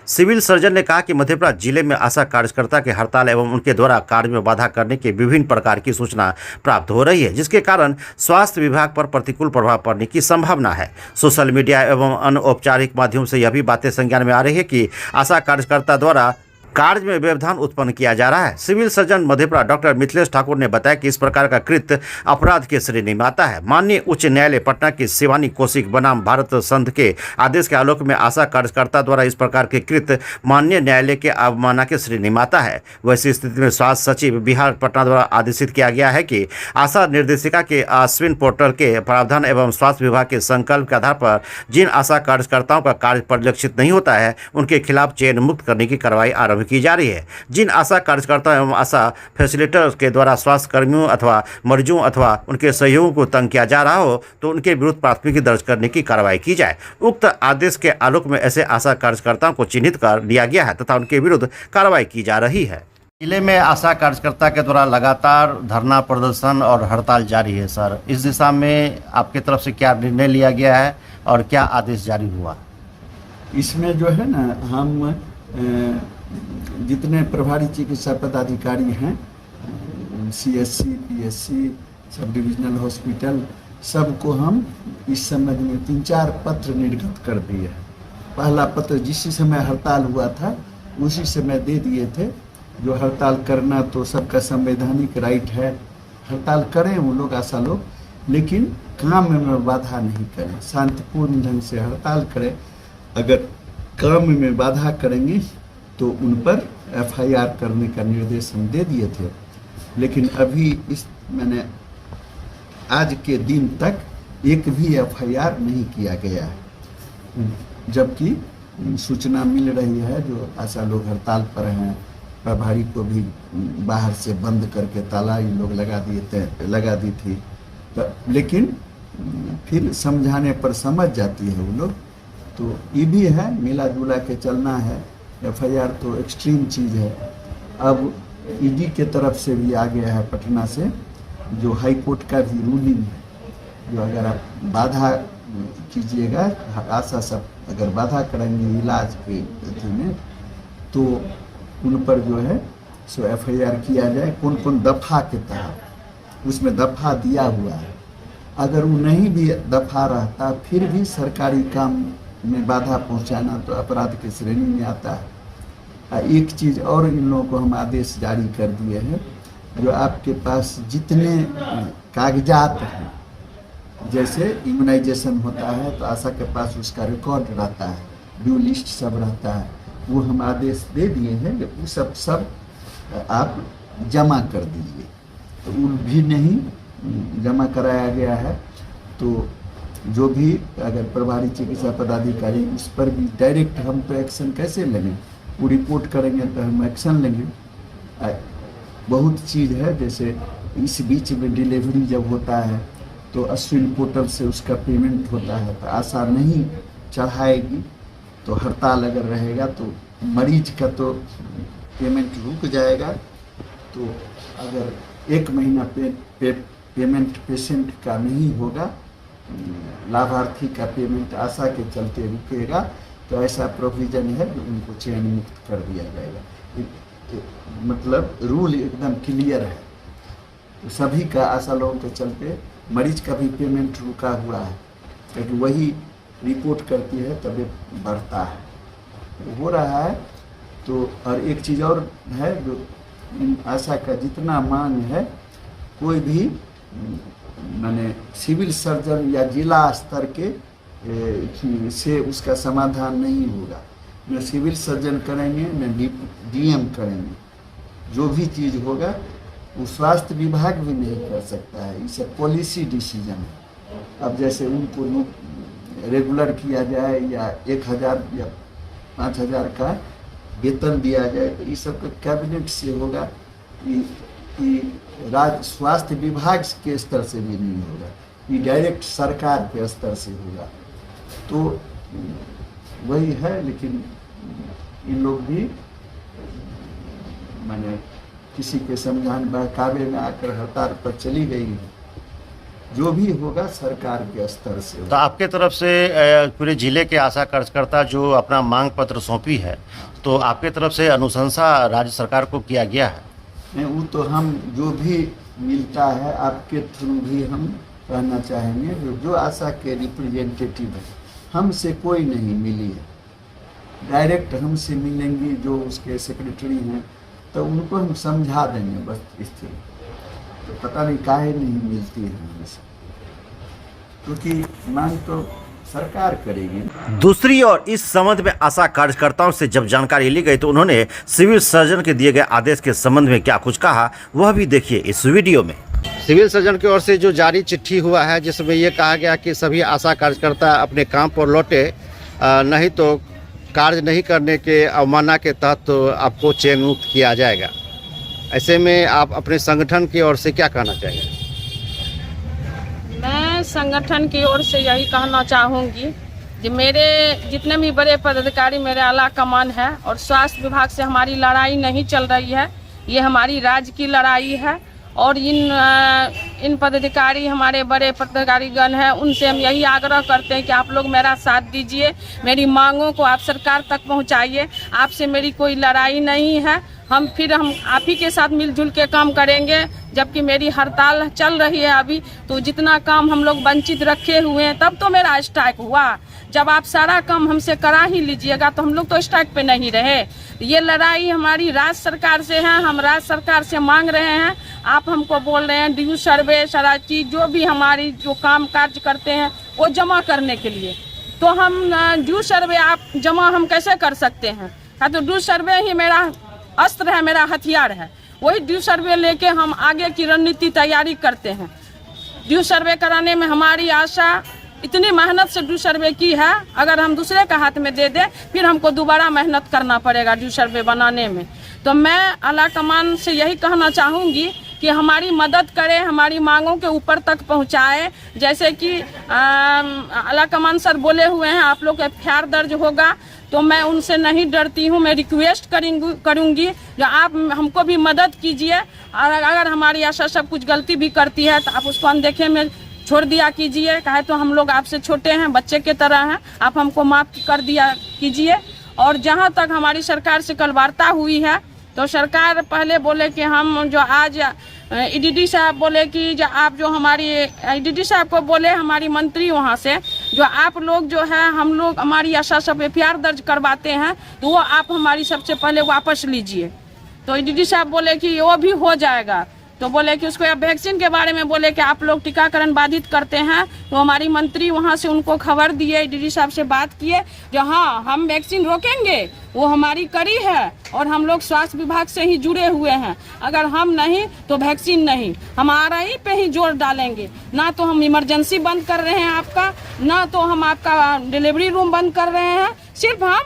Civil surgeon ने कहा कि मधेपुरा जिले में आशा कार्यकर्ता के हड़ताल एवं उनके द्वारा कार्य में बाधा करने की विभिन्न प्रकार की सूचना प्राप्त हो रही है, जिसके कारण स्वास्थ्य विभाग पर प्रतिकूल प्रभाव पड़ने की संभावना है। सोशल मीडिया एवं अनौपचारिक माध्यम से यह भी बातें संज्ञान में आ रही है कि आशा कार्यकर्ता द्वारा कार्य में व्यवधान उत्पन्न किया जा रहा है। Civil surgeon Madhepura doctor Mithilesh Thakur ने बताया कि इस प्रकार का कृत्य अपराध की श्रेणी में आता है। माननीय उच्च न्यायालय पटना की शिवानी कौशिक बनाम भारत संघ के आदेश के आलोक में आशा कार्यकर्ता द्वारा इस प्रकार के कृत्य माननीय न्यायालय के अवमानना की श्रेणी में आता है। वैसी स्थिति में स्वास्थ्य सचिव बिहार पटना द्वारा आदेशित किया गया है कि आशा निर्देशिका के आश्विन पोर्टल के प्रावधान एवं स्वास्थ्य विभाग के संकल्प के आधार पर जिन आशा कार्यकर्ताओं का कार्य परिलक्षित नहीं होता है, उनके खिलाफ चयन मुक्त करने की कार्रवाई आरंभ की जा रही है। जिन आशा कार्यकर्ता एवं आशा फैसिलिटेटर्स के द्वारा स्वास्थ्य कर्मियों अथवा मरीजों अथवा उनके सहयोगियों को तंग किया जा रहा हो तो उनके विरुद्ध प्राथमिकी दर्ज करने की कार्रवाई की जाए। उक्त आदेश के आलोक में ऐसे आशा कार्यकर्ताओं को चिन्हित कर लिया गया है तथा उनके विरुद्ध कार्रवाई की जा रही है। जिले में आशा कार्यकर्ता के द्वारा लगातार धरना प्रदर्शन और हड़ताल जारी है। सर, इस दिशा में आपकी तरफ से क्या निर्णय लिया गया है और क्या आदेश जारी हुआ? इसमें जो है ना, हम जितने प्रभारी चिकित्सा पदाधिकारी हैं, CSC, PSC, sub divisional hospital, सबको हम इस संबंध में 3-4 पत्र निर्गत कर दिए हैं। पहला पत्र जिस समय हड़ताल हुआ था उसी समय दे दिए थे। जो हड़ताल करना तो सबका संवैधानिक राइट है, हड़ताल करें वो लोग, आशा लोग, लेकिन काम में बाधा नहीं करें, शांतिपूर्ण ढंग से हड़ताल करें। अगर काम में बाधा करेंगे तो उन पर FIR करने का निर्देश हम दे दिए थे, लेकिन अभी मैंने आज के दिन तक एक भी FIR नहीं किया गया है, जबकि सूचना मिल रही है जो आशा लोग हड़ताल पर हैं, प्रभारी को भी बाहर से बंद करके ताला ये लोग लगा दी थी, तो लेकिन फिर समझाने पर समझ जाती है वो लोग। तो ये भी है, मिला जुला के चलना है। FIR तो एक्सट्रीम चीज़ है। अब ED के तरफ से भी आ गया है पटना से, जो हाई कोर्ट का भी रूलिंग है, जो अगर आप बाधा कीजिएगा, आशा सब अगर बाधा करेंगे इलाज के अथी में, तो उन पर जो है सो FIR किया जाए। कौन कौन दफ़ा के तहत, उसमें दफ़ा दिया हुआ है। अगर वो नहीं भी दफ़ा रहता फिर भी सरकारी काम में बाधा पहुंचाना तो अपराध की श्रेणी में आता है। एक चीज़ और इन लोगों को हम आदेश जारी कर दिए हैं, जो आपके पास जितने कागजात हैं, जैसे इम्यूनाइजेशन होता है तो आशा के पास उसका रिकॉर्ड रहता है, ड्यू लिस्ट सब रहता है, वो हम आदेश दे दिए हैं कि वो सब आप जमा कर दीजिए। तो वो भी नहीं जमा कराया गया है, तो जो भी अगर प्रभारी चिकित्सा पदाधिकारी, उस पर भी डायरेक्ट हम तो एक्शन कैसे लेंगे? वो रिपोर्ट करेंगे तो हम एक्शन लेंगे। बहुत चीज़ है, जैसे इस बीच में डिलीवरी जब होता है तो अश्विन पोर्टल से उसका पेमेंट होता है, तो आशा नहीं चढ़ाएगी तो हड़ताल अगर रहेगा तो मरीज का तो पेमेंट रुक जाएगा। तो अगर 1 महीना पेमेंट पेशेंट का नहीं होगा, लाभार्थी का पेमेंट आशा के चलते रुकेगा, तो ऐसा प्रोविजन है कि उनको चयन मुक्त कर दिया जाएगा। मतलब रूल एकदम क्लियर है। तो सभी का आशा लोगों के चलते मरीज का भी पेमेंट रुका हुआ है, क्योंकि वही रिपोर्ट करती है तभी बढ़ता है, तो हो रहा है। तो और एक चीज़ और है, जो आशा का जितना मांग है, कोई भी माने सिविल सर्जन या जिला स्तर के से उसका समाधान नहीं होगा। न सिविल सर्जन करेंगे न DM करेंगे। जो भी चीज़ होगा वो स्वास्थ्य विभाग भी नहीं कर सकता है, इसे पॉलिसी डिसीजन है। अब जैसे उनको रेगुलर किया जाए या 1000 या 5000 का वेतन दिया जाए, तो ये सब कैबिनेट से होगा, ये राज्य स्वास्थ्य विभाग के स्तर से भी नहीं होगा, ये डायरेक्ट सरकार के स्तर से होगा। तो वही है, लेकिन इन लोग भी माने किसी के समझाने बहकावे में आकर हड़ताल पर चली गई है। जो भी होगा सरकार के स्तर से तो होगा। आपके तरफ से पूरे जिले के आशा कार्यकर्ता जो अपना मांग पत्र सौंपी है, तो आपके तरफ से अनुशंसा राज्य सरकार को किया गया है? नहीं, वो तो हम जो भी मिलता है आपके थ्रू भी हम कहना चाहेंगे, जो आशा के रिप्रेजेंटेटिव है हमसे कोई नहीं मिली है, डायरेक्ट हमसे मिलेंगी जो उसके सेक्रेटरी हैं, तो उनको हम समझा देंगे बस स्थिति। तो पता नहीं काहे नहीं मिलती है हमसे, क्योंकि मांग तो सरकार करेगी। दूसरी ओर इस संबंध में आशा कार्यकर्ताओं से जब जानकारी ली गई तो उन्होंने सिविल सर्जन के दिए गए आदेश के संबंध में क्या कुछ कहा, वह भी देखिए इस वीडियो में। सिविल सर्जन की ओर से जो जारी चिट्ठी हुआ है, जिसमें यह कहा गया कि सभी आशा कार्यकर्ता अपने काम पर लौटे, नहीं तो कार्य नहीं करने के अवमानना के तहत तो आपको चयन मुक्त किया जाएगा। ऐसे में आप अपने संगठन की ओर से क्या कहना चाहेंगे? मैं संगठन की ओर से यही कहना चाहूँगी कि मेरे जितने भी बड़े पदाधिकारी मेरे आला कमान है और स्वास्थ्य विभाग से हमारी लड़ाई नहीं चल रही है, ये हमारी राज्य की लड़ाई है। और इन पदाधिकारी हमारे बड़े पदाधिकारीगण हैं, उनसे हम यही आग्रह करते हैं कि आप लोग मेरा साथ दीजिए, मेरी मांगों को आप सरकार तक पहुंचाइए। आपसे मेरी कोई लड़ाई नहीं है, हम आप ही के साथ मिलजुल के काम करेंगे। जबकि मेरी हड़ताल चल रही है अभी, तो जितना काम हम लोग वंचित रखे हुए हैं, तब तो मेरा स्ट्राइक हुआ। जब आप सारा काम हमसे करा ही लीजिएगा तो हम लोग तो स्ट्राइक पे नहीं रहे। ये लड़ाई हमारी राज्य सरकार से है, हम राज्य सरकार से मांग रहे हैं। आप हमको बोल रहे हैं ड्यू सर्वे, सारा चीज़ जो भी हमारी जो काम काज करते हैं वो जमा करने के लिए, तो हम ड्यू सर्वे आप जमा हम कैसे कर सकते हैं? हाँ, तो ड्यू सर्वे ही मेरा अस्त्र है, मेरा हथियार है। वही ड्यू सर्वे लेके हम आगे की रणनीति तैयारी करते हैं। ड्यू सर्वे कराने में हमारी आशा इतनी मेहनत से ड्यू सर्वे की है, अगर हम दूसरे का हाथ में दे दें फिर हमको दोबारा मेहनत करना पड़ेगा ड्यू सर्वे बनाने में। तो मैं आला कमान से यही कहना चाहूँगी कि हमारी मदद करें, हमारी मांगों के ऊपर तक पहुंचाए। जैसे कि आला कमान सर बोले हुए हैं आप लोग FIR दर्ज होगा, तो मैं उनसे नहीं डरती हूँ। मैं रिक्वेस्ट करूँगी जो आप हमको भी मदद कीजिए, और अगर हमारी आशा सब कुछ गलती भी करती है तो आप उसको अनदेखे में छोड़ दिया कीजिए। कहे तो हम लोग आपसे छोटे हैं, बच्चे के तरह हैं, आप हमको माफ़ कर दिया कीजिए। और जहाँ तक हमारी सरकार से कल वार्ता हुई है, तो सरकार पहले बोले कि हम जो आज EDD साहब बोले कि जो आप जो हमारी EDD साहब को बोले हमारी मंत्री वहाँ से, जो आप लोग जो है हम लोग हमारी आशा सब FIR दर्ज करवाते हैं, तो वो आप हमारी सबसे पहले वापस लीजिए। तो EDD साहब बोले कि वो भी हो जाएगा। तो बोले कि उसको वैक्सीन के बारे में बोले कि आप लोग टीकाकरण बाधित करते हैं, तो हमारी मंत्री वहाँ से उनको खबर दिए, EDD साहब से बात किए जो हाँ हम वैक्सीन रोकेंगे, वो हमारी कड़ी है और हम लोग स्वास्थ्य विभाग से ही जुड़े हुए हैं। अगर हम नहीं तो वैक्सीन नहीं, हम RI पे ही जोर डालेंगे। ना तो हम इमरजेंसी बंद कर रहे हैं आपका, ना तो हम आपका डिलीवरी रूम बंद कर रहे हैं, सिर्फ हम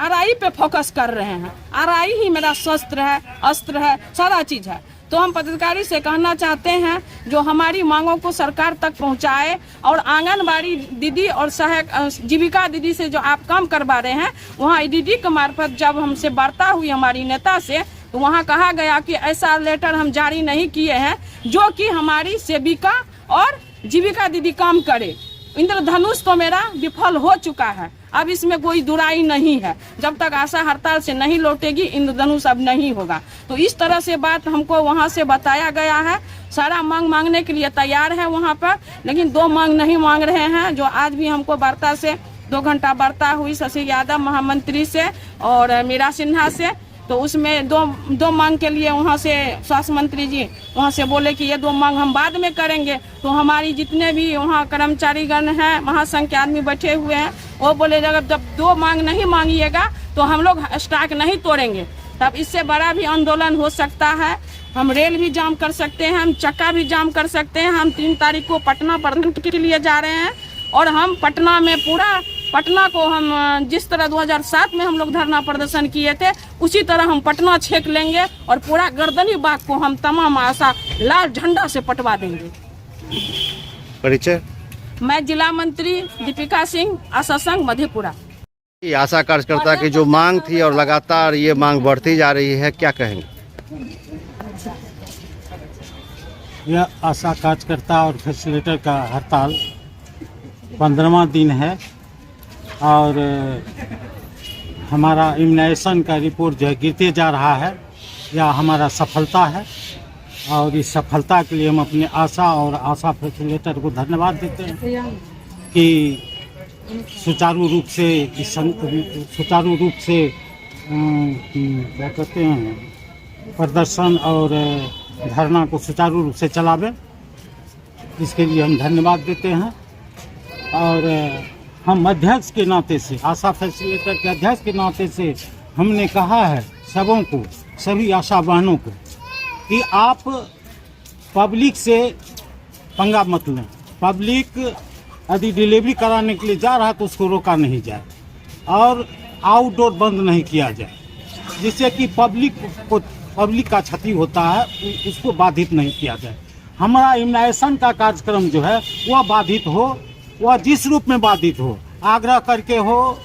RI पे फोकस कर रहे हैं। RI ही मेरा शस्त्र है, अस्त्र है, सारा चीज़ है। तो हम पदाधिकारी से कहना चाहते हैं जो हमारी मांगों को सरकार तक पहुंचाए, और आंगनबाड़ी दीदी और सहायक जीविका दीदी से जो आप काम करवा रहे हैं, वहाँ EDD के मार्फत जब हमसे वार्ता हुई हमारी नेता से, तो वहाँ कहा गया कि ऐसा लेटर हम जारी नहीं किए हैं जो कि हमारी सेविका और जीविका दीदी काम करे। इंद्रधनुष तो मेरा विफल हो चुका है, अब इसमें कोई दुराई नहीं है। जब तक आशा हड़ताल से नहीं लौटेगी इंद्रधनुष अब नहीं होगा। तो इस तरह से बात हमको वहाँ से बताया गया है। सारा मांग मांगने के लिए तैयार है वहाँ पर, लेकिन 2 मांग नहीं मांग रहे हैं। जो आज भी हमको वार्ता से 2 घंटा वार्ता हुई शशि यादव महामंत्री से और मीरा सिन्हा से, तो उसमें दो मांग के लिए वहाँ से स्वास्थ्य मंत्री जी वहाँ से बोले कि ये 2 मांग हम बाद में करेंगे। तो हमारी जितने भी वहाँ कर्मचारीगण हैं, महासंघ के आदमी बैठे हुए हैं, वो बोले जब 2 मांग नहीं मांगिएगा तो हम लोग स्ट्राइक नहीं तोड़ेंगे। तब इससे बड़ा भी आंदोलन हो सकता है। हम रेल भी जाम कर सकते हैं, हम चक्का भी जाम कर सकते हैं। हम 3 तारीख को पटना प्रदर्शन के लिए जा रहे हैं, और हम पटना में पूरा पटना को हम जिस तरह 2007 में हम लोग धरना प्रदर्शन किए थे, उसी तरह हम पटना छेक लेंगे और पूरा गर्दनी बाग को हम तमाम आशा लाल झंडा से पटवा देंगे। परिचय? मैं जिला मंत्री दीपिका सिंह, आशा संघ मधेपुरा। ये आशा कार्यकर्ता की जो मांग थी और लगातार ये मांग बढ़ती जा रही है, क्या कहेंगे? यह आशा कार्यकर्ता और फैसिलिटेटर का हड़ताल 15वां दिन है और हमारा इम्यूनाइजेशन का रिपोर्ट जो है गिरते जा रहा है। यह हमारा सफलता है और इस सफलता के लिए हम अपने आशा और आशा फैसिलिटेटर को धन्यवाद देते हैं कि सुचारू रूप से क्या कहते हैं प्रदर्शन और धरना को सुचारू रूप से चलावें। इसके लिए हम धन्यवाद देते हैं और हम अध्यक्ष के नाते से, आशा फैसिलिटेटर के अध्यक्ष के नाते से हमने कहा है सबों को, सभी आशा बहनों को कि आप पब्लिक से पंगा मत लें। पब्लिक यदि डिलीवरी कराने के लिए जा रहा है तो उसको रोका नहीं जाए और आउटडोर बंद नहीं किया जाए, जिससे कि पब्लिक का क्षति होता है, उसको बाधित नहीं किया जाए। हमारा इम्यूनाइजेशन का कार्यक्रम जो है वह बाधित हो, वह जिस रूप में बाधित हो, आग्रह करके हो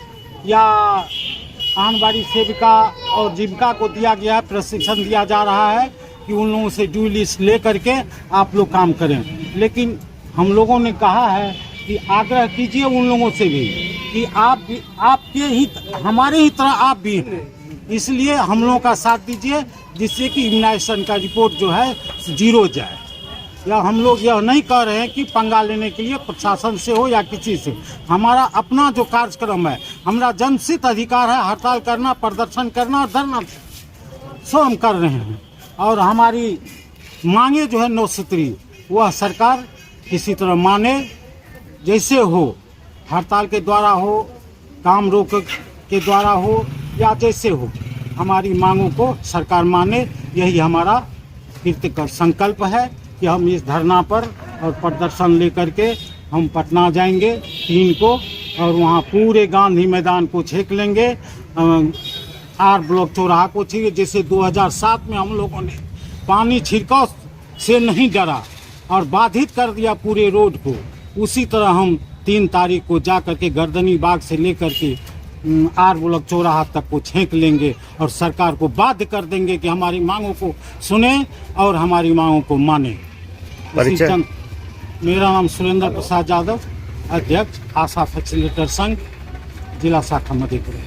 या आंगनबाड़ी सेविका और जीविका को दिया गया है, प्रशिक्षण दिया जा रहा है कि उन लोगों से ड्यू लिस्ट ले करके आप लोग काम करें। लेकिन हम लोगों ने कहा है कि आग्रह कीजिए उन लोगों से भी कि आपके ही हमारे ही तरह आप भी हैं, इसलिए हम लोगों का साथ दीजिए जिससे कि इम्यूनाइजेशन का रिपोर्ट जो है 0 जाए। या हम लोग यह नहीं कह रहे हैं कि पंगा लेने के लिए प्रशासन से हो या किसी से। हमारा अपना जो कार्यक्रम है, हमारा जनसित अधिकार है हड़ताल करना, प्रदर्शन करना और धरना, सो हम कर रहे हैं। और हमारी मांगे जो है 9 सूत्री, वह सरकार किसी तरह माने, जैसे हो, हड़ताल के द्वारा हो, काम रोक के द्वारा हो या जैसे हो, हमारी मांगों को सरकार माने। यही हमारा कृतज्ञ संकल्प है कि हम इस धरना पर और प्रदर्शन लेकर के हम पटना जाएंगे 3 को और वहाँ पूरे गांधी मैदान को छेक लेंगे, आर ब्लॉक चौराहा को छेक। जैसे 2007 में हम लोगों ने पानी छिड़काव से नहीं डरा और बाधित कर दिया पूरे रोड को, उसी तरह हम 3 तारीख को जा कर के गर्दनी बाग से लेकर के आर ब्लॉक चौराहा तक को छेक लेंगे और सरकार को बाध्य कर देंगे कि हमारी मांगों को सुने और हमारी मांगों को माने। मेरा नाम सुरेंद्र प्रसाद यादव, अध्यक्ष आशा फैसिलिटेटर संघ, जिला शाखा मधेपुरा।